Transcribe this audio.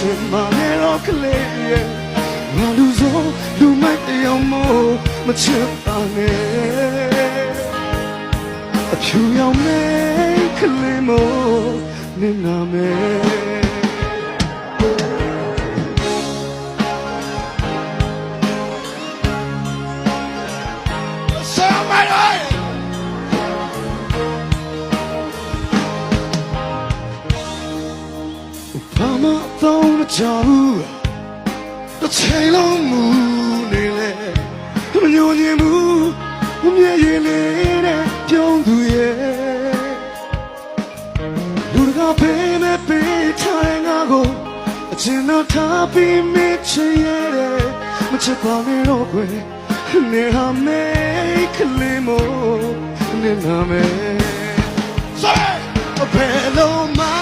ချင်မှလည်းတော့ကလေးရဲ့ငါလူစုံလူမိုက်တယောက်မို့မချစ်ပါနဲ့အဖြူရောင်နဲ့ကလေးမို့နေနာမယ်ဘာမှတော့မကြောက်ဘူးတစ်ချိန်လုံးမူနေလေမညို့ရင်ဘူးမမြဲရင်လေးတဲ့ပြုံးသူရဲ့လူတကာဖေးနဲ့ပေးထားငါကိုအချင်တော့ထားပြီးမချင်ရဲ့မချစ်ပါနဲ့တော့ကွယ်နေဟာမေကလေးမို့နေနာမယ် Sorry ဘယ်လိုမှ